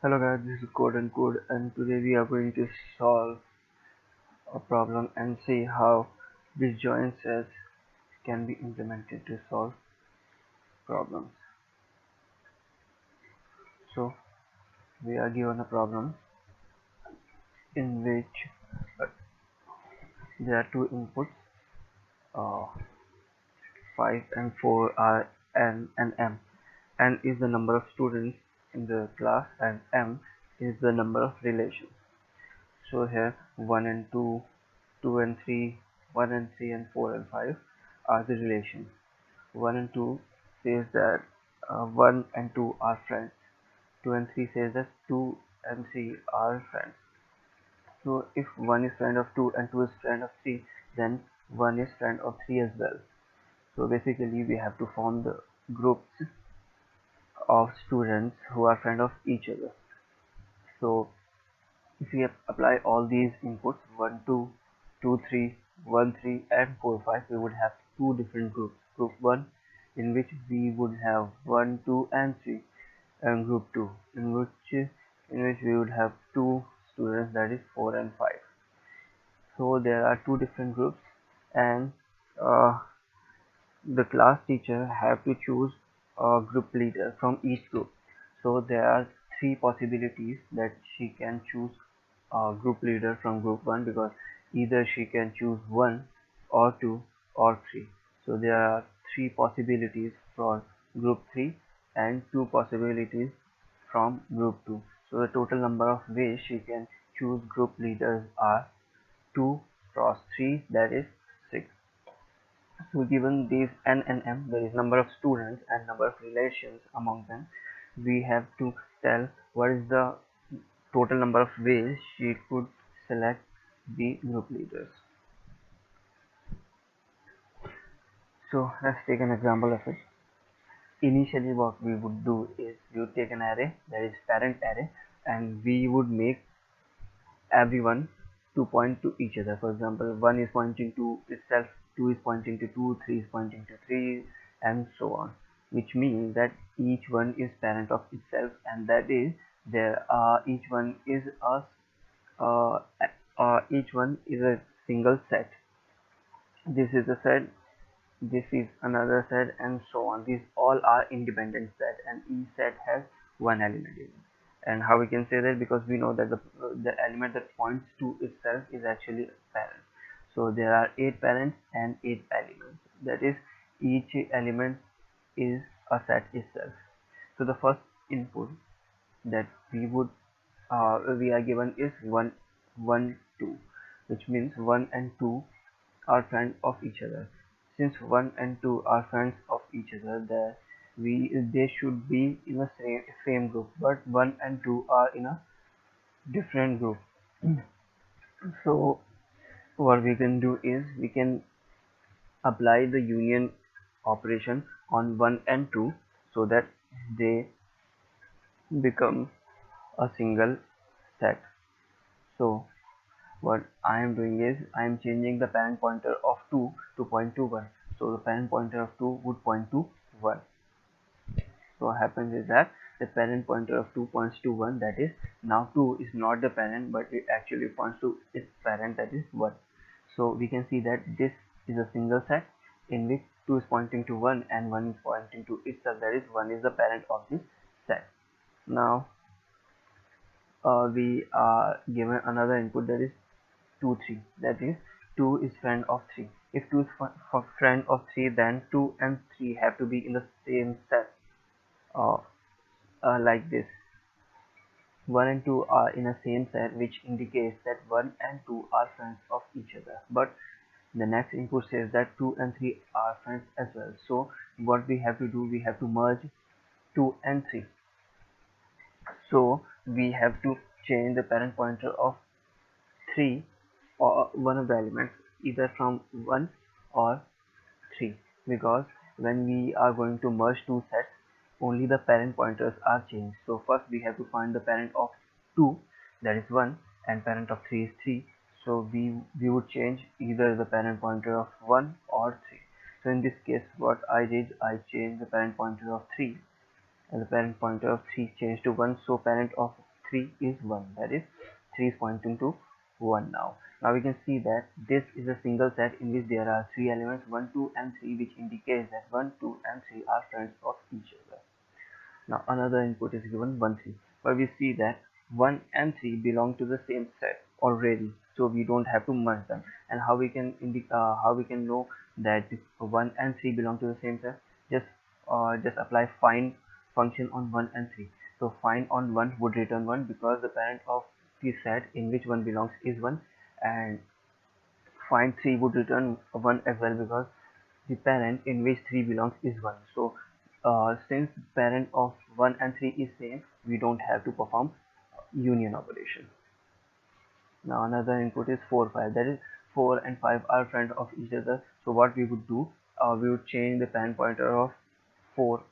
Hello guys, this is CodeNCode and today we are going to solve a problem and see how disjoint sets can be implemented to solve problems. So we are given a problem in which uh, there are two inputs, uh, 5 and 4 are N and M. N is the number of students in the class and M is the number of relations. So here 1 and 2, 2 and 3, 1 and 3 and 4 and 5 are the relations. 1 and 2 says that 1 and 2 are friends. 2 and 3 says that 2 and 3 are friends. So if 1 is friend of 2 and 2 is friend of 3, then 1 is friend of 3 as well. So basically we have to form the groups of students who are friend of each other. So if we apply all these inputs 1 2, 2 3, 1 3 and 4 5, we would have two different groups. Group 1 in which we would have 1 2 and 3, and group 2 in which we would have two students, that is 4 and 5. So there are two different groups and uh, the class teacher have to choose a group leader from each group. So there are three possibilities that she can choose a group leader from group 1, because either she can choose 1 or 2 or 3. So there are three possibilities for group 3 and two possibilities from group 2. So the total number of ways she can choose group leaders are 2 cross 3, that is 6. So given these n and m, there is number of students and number of relations among them, we have to tell what is the total number of ways she could select the group leaders. So let's take an example of it. Initially what we would do is we would take an array, that is parent array, and we would make everyone to point to each other. For example, 1 is pointing to itself, 2 is pointing to 2, 3 is pointing to 3, and so on, which means that each one is parent of itself, and that is there each one is uh, each one is a single set. This is a set, this is another set, and so on. These all are independent set and each set has one element in it. And how we can say that? Because we know that the element that points to itself is actually a parent. So there are 8 parents and 8 elements, that is each element is a set itself. So the first input that we are given is 1 1 2, which means 1 and 2 are friends of each other. Since 1 and 2 are friends of each other, they should be in the same group, but 1 and 2 are in a different group. So what we can do is we can apply the union operation on 1 and 2 so that they become a single set. So what I am doing is I am changing the parent pointer of 2 to point to 1. So the parent pointer of 2 would point to 1. So what happens is that the parent pointer of 2 points to 1, that is now 2 is not the parent but it actually points to its parent, that is 1. So we can see that this is a single set in which 2 is pointing to 1 and 1 is pointing to itself, that is 1 is the parent of this set. Now we are given another input, that is 2 3, that is 2 is friend of 3. If 2 is friend of 3, then 2 and 3 have to be in the same set, uh, like this. 1 and 2 are in a same set, which indicates that 1 and 2 are friends of each other, but the next input says that 2 and 3 are friends as well. So what we have to do, we have to merge 2 and 3. So we have to change the parent pointer of 3 or one of the elements, either from 1 or 3, because when we are going to merge two sets, only the parent pointers are changed. So first we have to find the parent of 2, that is 1, and parent of 3 is 3. So we would change either the parent pointer of 1 or 3. So in this case what I did, I changed the parent pointer of 3 and the parent pointer of 3 changed to 1. So parent of 3 is 1, that is 3 is pointing to 1 now. Now we can see that this is a single set in which there are 3 elements 1, 2 and 3, which indicates that 1, 2 and 3 are friends of each other. Now another input is given 1, 3, but we see that 1 and 3 belong to the same set already, so we don't have to merge them. And how we can how we can know that 1 and 3 belong to the same set? Just apply find function on 1 and 3. So find on 1 would return 1 because the parent of the set in which 1 belongs is 1, and find 3 would return 1 as well because the parent in which 3 belongs is 1. So since parent of 1 and 3 is same, we don't have to perform union operation. Now another input is 4, 5, that is 4 and 5 are friends of each other. So what we would do, we would change the parent pointer of 4,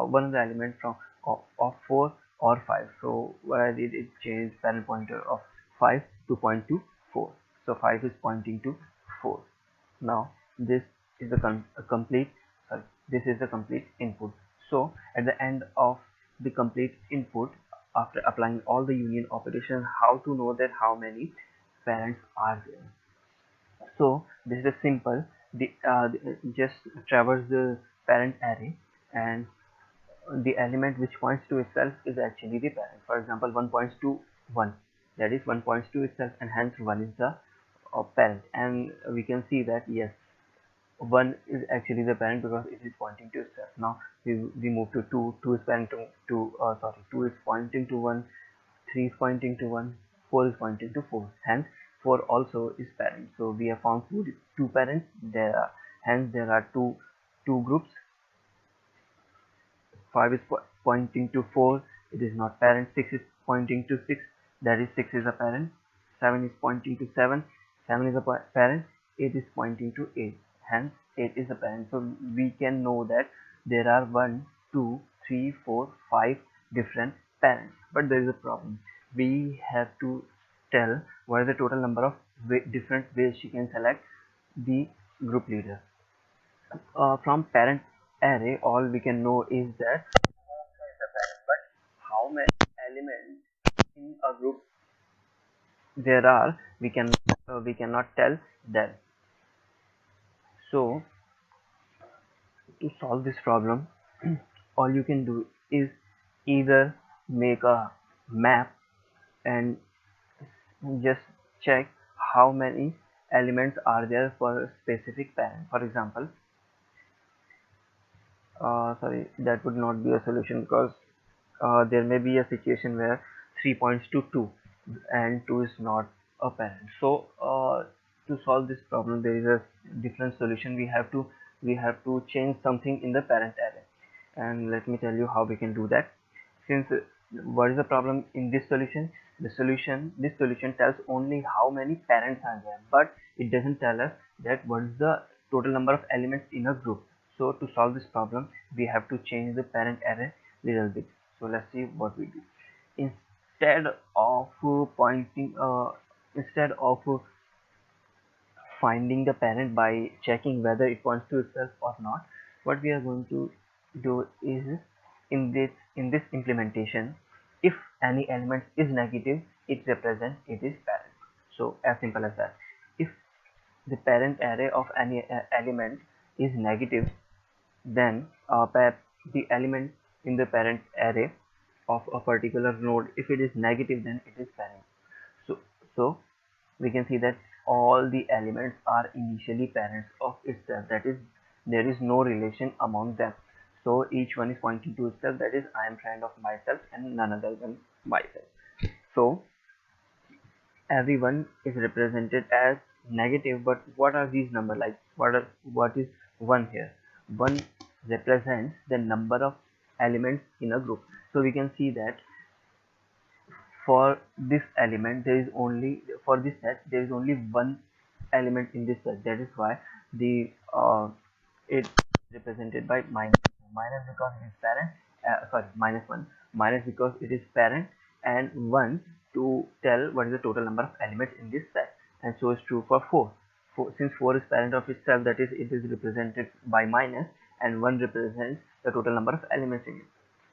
one of the element from of 4 or 5. So what I did is change parent pointer of 5 to point to 4. So 5 is pointing to 4. Now this is a complete this is the complete input. So at the end of the complete input, after applying all the union operations, how to know that how many parents are there? So this is simple. Just traverse the parent array, and the element which points to itself is actually the parent. For example, 1 points to 1, that is 1 points to itself, and hence 1 is the parent. And we can see that yes, 1 is actually the parent because it is pointing to itself. Now we move to 2. 2 is parent to 2 is pointing to 1, 3 is pointing to 1, 4 is pointing to 4. Hence 4 also is parent. So we have found two parents. Hence there are two groups. 5 is pointing to 4, it is not parent. 6 is pointing to 6, that is 6 is a parent. 7 is pointing to 7, 7 is a parent. 8 is pointing to 8, hence 8 is a parent. So we can know that there are 1, 2, 3, 4, 5 different parents. But there is a problem. We have to tell what is the total number of different ways she can select the group leader. From parent array, all we can know is that but how many elements in a group there are, we cannot tell that. So to solve this problem, all you can do is either make a map and just check how many elements are there for a specific parent. For example, sorry, that would not be a solution because there may be a situation where 3 points to 2 and 2 is not a parent. So to solve this problem, there is a different solution. We have to change something in the parent array, and let me tell you how we can do that. Since what is the problem in this solution? This solution tells only how many parents are there, but it doesn't tell us that what is the total number of elements in a group. So to solve this problem, we have to change the parent array little bit. So let's see what we do. Instead of finding the parent by checking whether it points to itself or not, what we are going to do is in this implementation, if any element is negative, it represents it is parent. So as simple as that. If the parent array of any element is negative, then the element in the parent array of a particular node, if it is negative, then it is parent. So we can see that all the elements are initially parents of itself, that is there is no relation among them. So each one is pointing to itself, that is I am friend of myself and none other than myself. So everyone is represented as negative, but what are these numbers like? What is 1 here? 1 represents the number of elements in a group. So we can see that for this element there is only for this set there is only one element in this set. That is why the it represented by minus because it is parent, sorry, -1, minus because it is parent, and 1 to tell what is the total number of elements in this set. And so is true for 4. Since 4 is parent of itself, that is it is represented by minus, and 1 represents the total number of elements in it.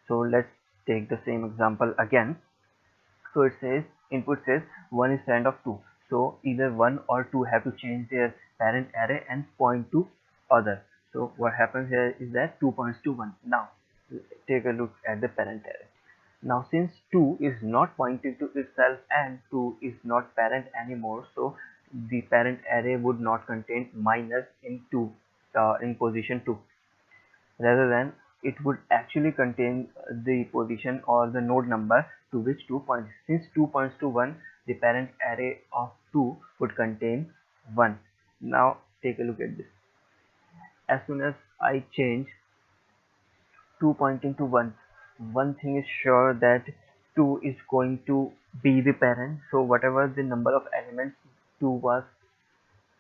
So let's take the same example again. So it says input says 1 is parent of 2. So either 1 or 2 have to change their parent array and point to other. So what happens here is that 2 points to 1. Now take a look at the parent array. Now since 2 is not pointing to itself and 2 is not parent anymore, so the parent array would not contain minus in 2 in position 2. Rather than it would actually contain the position or the node number to which 2 points. Since 2 points to 1, the parent array of 2 would contain 1. Now take a look at this. As soon as I change 2 pointing to 1, one thing is sure that 2 is going to be the parent. So whatever the number of elements 2 was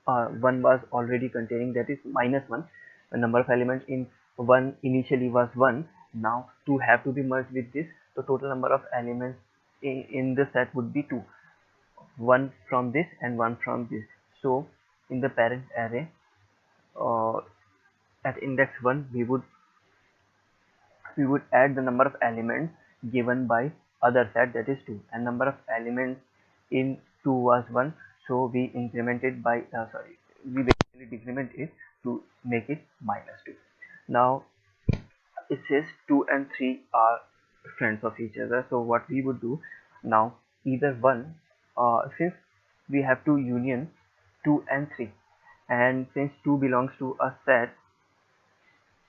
1 was already containing, that is minus 1. The number of elements in 1 initially was 1. Now 2 have to be merged with this. The total number of elements in the set would be 2. 1 from this and 1 from this. So in the parent array, uh, at index 1 we would add the number of elements given by other set, that is 2, and number of elements in 2 was 1, so we incremented by we basically decrement it to make it minus 2. Now it says 2 and 3 are friends of each other, so what we would do now, either one, since we have to union 2 and 3, and since 2 belongs to a set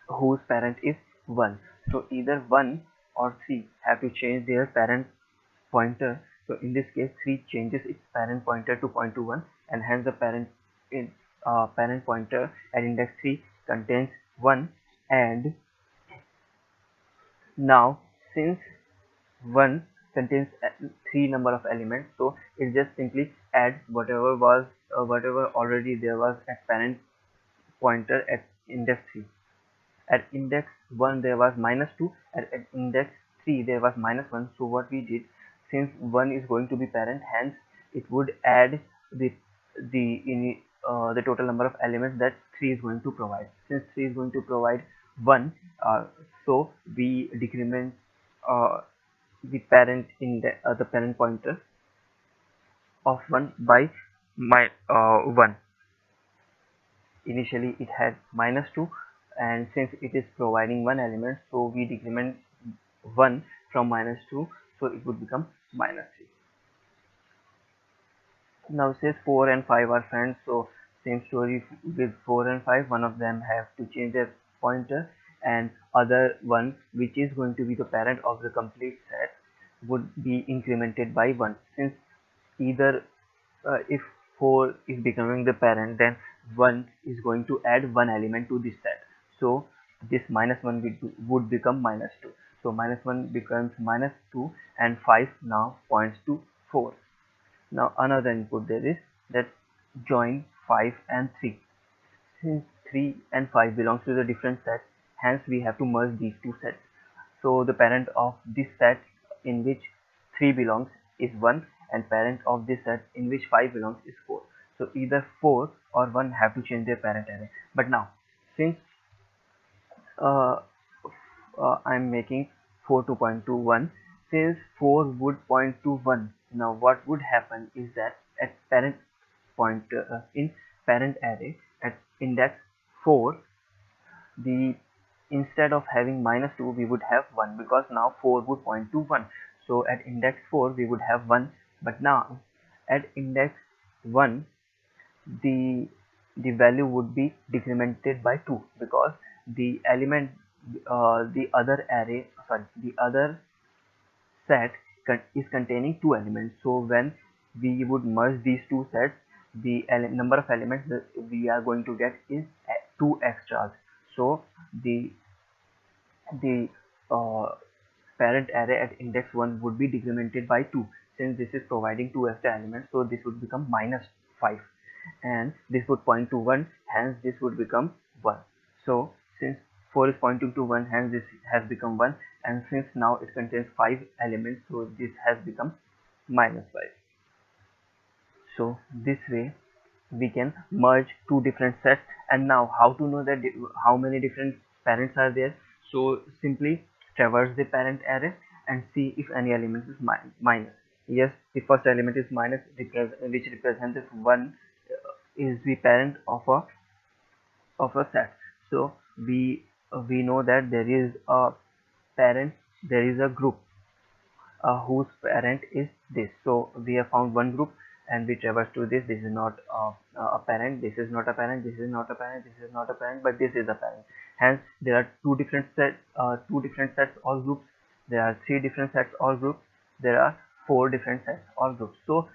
whose parent is 1, so either 1 or 3 have to change their parent pointer. So in this case 3 changes its parent pointer to point to 1, and hence the parent pointer at index 3 contains 1. And now since 1 contains 3 number of elements, so it just simply adds whatever already there was at parent pointer at index 3. At index 1 there was minus 2, at index 3 there was minus 1. So what we did, since 1 is going to be parent, hence it would add the total number of elements that 3 is going to provide. Since 3 is going to provide 1, so we decrement the parent pointer of 1 by 1. Initially it had minus 2, and since it is providing one element, so we decrement 1 from minus 2, so it would become minus 3. Now it says 4 and 5 are friends, so same story with 4 and 5. One of them have to change their pointer, and other one, which is going to be the parent of the complete set, would be incremented by 1. Since either if 4 is becoming the parent, then 1 is going to add one element to this set, so this minus 1 would become minus 2. So minus 1 becomes minus 2, and 5 now points to 4. Now another input there is that join 5 and 3. Since 3 and 5 belongs to the different sets, hence we have to merge these two sets. So the parent of this set in which 3 belongs is 1, and parent of this set in which 5 belongs is 4. So either 4 or 1 have to change their parent array. But now since uh, I'm making 4 to point to 1, since 4 would point to 1, now what would happen is that at parent pointer in parent array at index 4, the instead of having minus 2 we would have 1, because now 4 would point to 1. So at index 4 we would have 1, but now at index 1 the value would be decremented by 2, because the element the other set is containing 2 elements. So when we would merge these two sets, the number of elements that we are going to get is 2 extras. So the uh, parent array at index 1 would be decremented by 2. Since this is providing 2 extra elements, so this would become minus 5, and this would point to 1, hence this would become 1. So since 4 is pointing to 1, hence this has become 1, and since now it contains 5 elements, so this has become minus 5. So this way we can merge two different sets. And now how to know that how many different parents are there? So simply traverse the parent array and see if any element is minus. Yes, the first element is minus, which represents 1 is the parent of a set. So we know that there is a parent, there is a group whose parent is this. So we have found one group and we traverse to this. This is not a parent, this is not a parent, this is not a parent, this is not a parent, but this is a parent. Hence there are two different sets or groups. There are three different sets or groups. There are four different sets or groups. So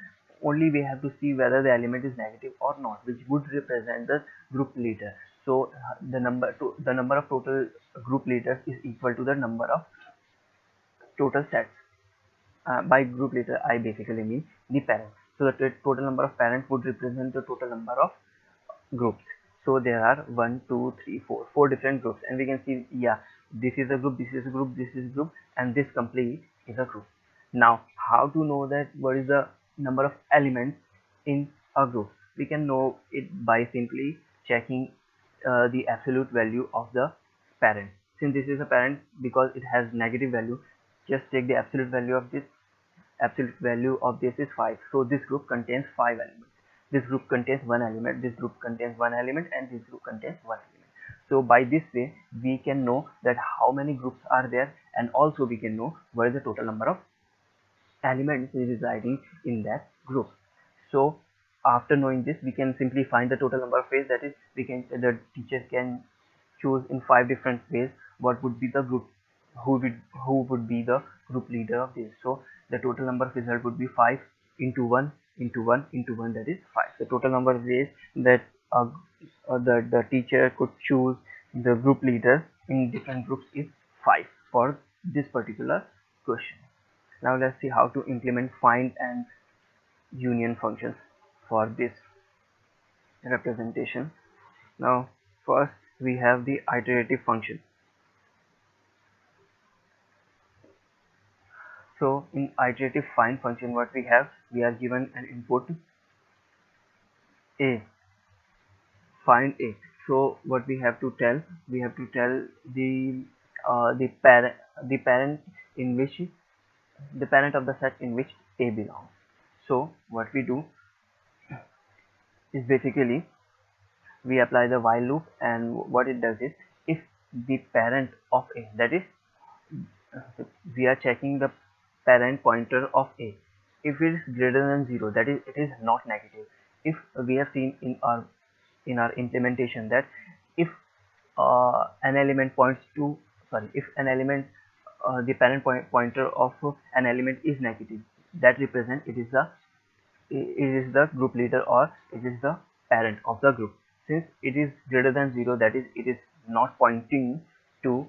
only we have to see whether the element is negative or not, which would represent the group leader. So the number of total group leaders is equal to the number of total sets. By group leader, I basically mean the parent. So the total number of parents would represent the total number of groups. So there are 1, 2, 3, 4 different groups, and we can see, yeah, this is a group, this is a group, this is a group, and this complete is a group. Now, how to know that what is the number of elements in a group? We can know it by simply checking the absolute value of the parent. Since this is a parent, because it has negative value, just take the absolute value of this. Absolute value of this is 5. So this group contains 5 elements. This group contains one element, this group contains one element, and this group contains one element. So by this way, we can know that how many groups are there, and also we can know what is the total number of elements residing in that group. So after knowing this, we can simply find the total number of ways. That is, the teacher can choose in 5 different ways what would be the group, who would be the group leader of this. So the total number of result would be 5 into 1 into 1 into 1, that is 5. The total number of ways that the teacher could choose the group leader in different groups is 5 for this particular question. Now let's see how to implement find and union functions for this representation. Now first we have the iterative function. So in iterative find function, what we have, we are given an input a, find a. So what we have to tell, we have to tell the parent in which, the parent of the set in which a belongs. So what we do is basically we apply the while loop, and what it does is, if the parent of a, that is, we are checking the parent pointer of a, if it is greater than 0, that is, it is not negative. If we have seen in our implementation that if an element points to, sorry, if an element, the parent pointer of an element is negative, that represents it is the group leader, or it is the parent of the group. Since it is greater than 0, that is, it is not pointing to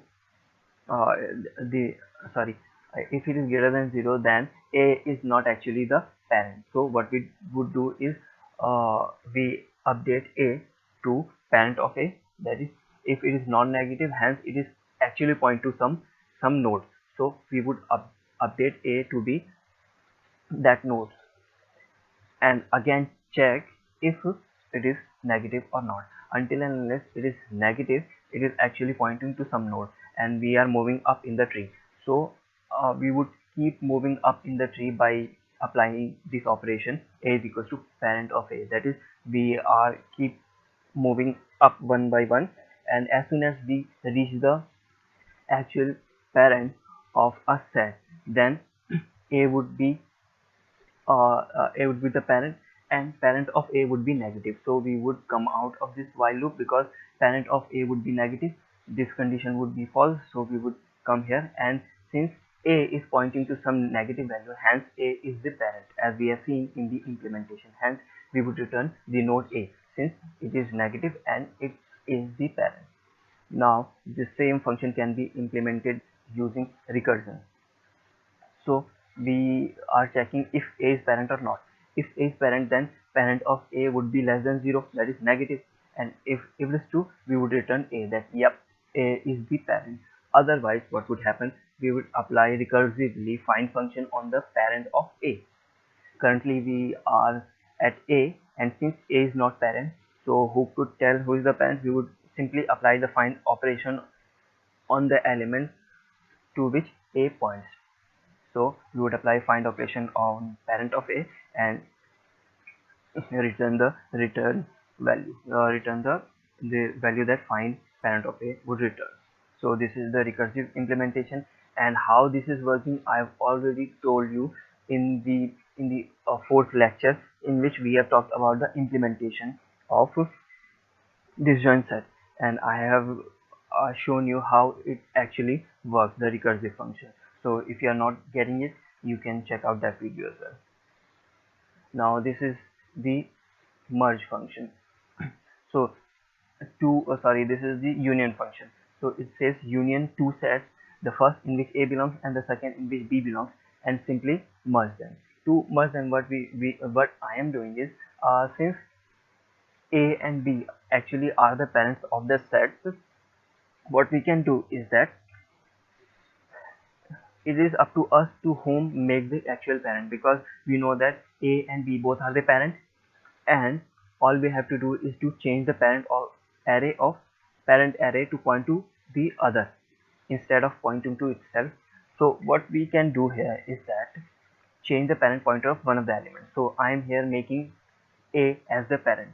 uh, the sorry if it is greater than 0, then a is not actually the parent. So what we would do is, we update a to parent of a, that is, if it is non-negative, hence it is actually point to some node. So we would update a to be that node, and again check if it is negative or not. Until and unless it is negative, it is actually pointing to some node, and we are moving up in the tree. So we would keep moving up in the tree by applying this operation, a is equals to parent of a, that is, we are keep moving up one by one, and as soon as we reach the actual parent of a set, then a would be a would be the parent, and parent of a would be negative. So we would come out of this while loop, because parent of a would be negative, this condition would be false, so we would come here, and since a is pointing to some negative value, hence a is the parent, as we have seen in the implementation. Hence we would return the node a, since it is negative and it is the parent. Now the same function can be implemented using recursion. So we are checking if a is parent or not. If a is parent, then parent of a would be less than 0, that is negative, and if it is true, we would return a, that yep, a is the parent. Otherwise what would happen, we would apply recursively find function on the parent of a. Currently we are at a, and since a is not parent, so who could tell who is the parent? We would simply apply the find operation on the element to which a points. So we would apply find operation on parent of A and return the return value, return the value that find parent of A would return. So this is the recursive implementation, and how this is working I've already told you in the fourth lecture, in which we have talked about the implementation of disjoint set, and I have shown you how it actually works, the recursive function. So if you are not getting it, you can check out that video as well. Now this is the merge function. So this is the union function. So it says union two sets, the first in which A belongs and the second in which B belongs, and simply merge them. To merge them, what I am doing is, since A and B actually are the parents of the sets, what we can do is that it is up to us to whom make the actual parent, because we know that A and B both are the parents, and all we have to do is to change the parent array to point to the other instead of pointing to itself. So what we can do here is that change the parent pointer of one of the elements. So I am here making A as the parent.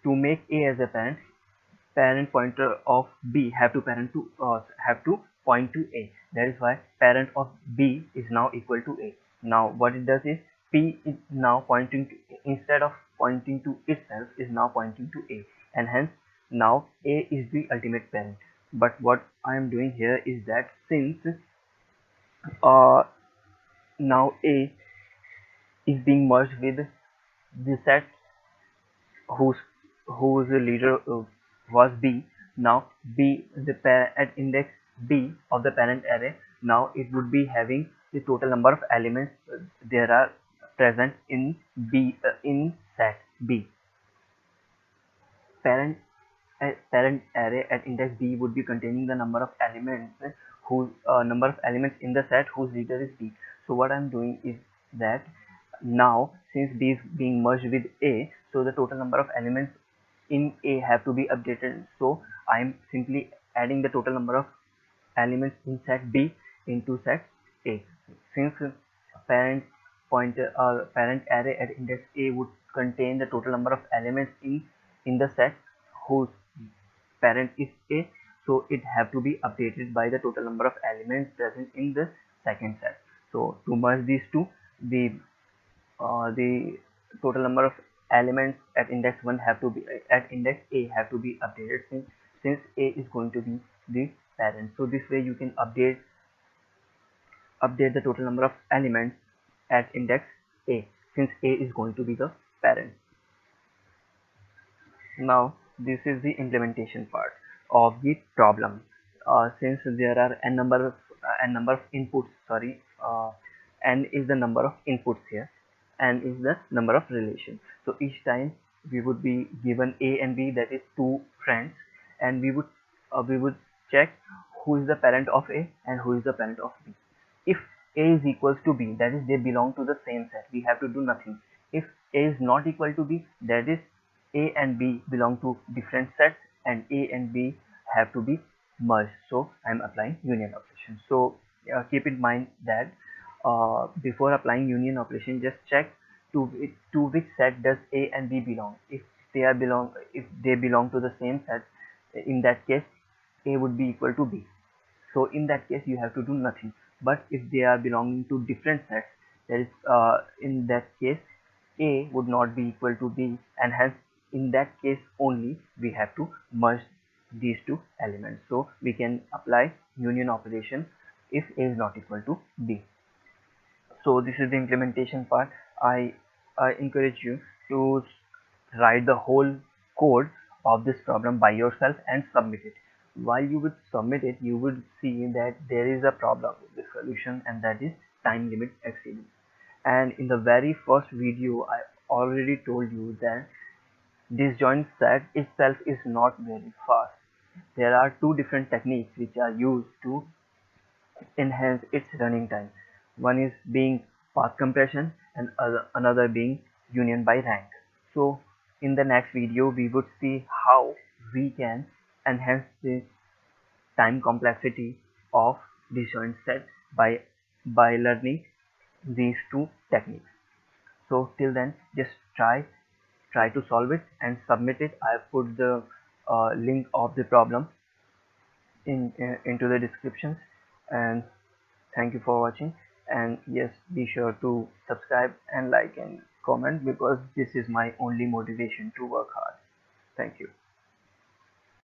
To make A as a parent pointer of B have to point to A. That is why parent of B is now equal to A. Now what it does is, P is now pointing to, instead of pointing to itself, is now pointing to A, and hence now A is the ultimate parent. But what I am doing here is that, since uh, now A is being merged with the set whose leader was B. Now B, at index B of the parent array, now it would be having the total number of elements there are present in B, in set B. Parent array at index B would be containing the number of elements in the set whose leader is B. So what I'm doing is that, now since B is being merged with A, so the total number of elements in A have to be updated. So I'm simply adding the total number of elements in set B into set A. Since parent parent array at index A would contain the total number of elements in the set whose parent is A, so it have to be updated by the total number of elements present in the second set. So to merge these two, the total number of elements at index 1 have to be at index A have to be updated, since A is going to be the parent. So this way you can update the total number of elements at index A, since A is going to be the parent. Now this is the implementation part of the problem. Since there are n number of inputs, n is the number of inputs here, n is the number of relations. So each time we would be given A and B, that is two friends, and we would check who is the parent of A and who is the parent of B. If A is equals to B, that is they belong to the same set, we have to do nothing. If A is not equal to B, that is A and B belong to different sets, and A and B have to be merged. So I'm applying union operation. So keep in mind that before applying union operation, just check to which set does A and B belong. If they belong to the same set, in that case A would be equal to B. So in that case you have to do nothing. But if they are belonging to different sets, in that case A would not be equal to B, and hence in that case only we have to merge these two elements. So we can apply union operation if A is not equal to B. So this is the implementation part. I encourage you to write the whole code of this problem by yourself and submit it. While you would submit it, you would see that there is a problem with the solution, and that is time limit exceeding. And in the very first video I already told you that disjoint set itself is not very fast. There are two different techniques which are used to enhance its running time. One is being path compression, and another being union by rank. So in the next video we would see how we can enhance the time complexity of disjoint set by learning these two techniques. So till then, just try to solve it and submit it. I put the link of the problem into the descriptions. And thank you for watching. And yes, be sure to subscribe and like and comment, because this is my only motivation to work hard. Thank you.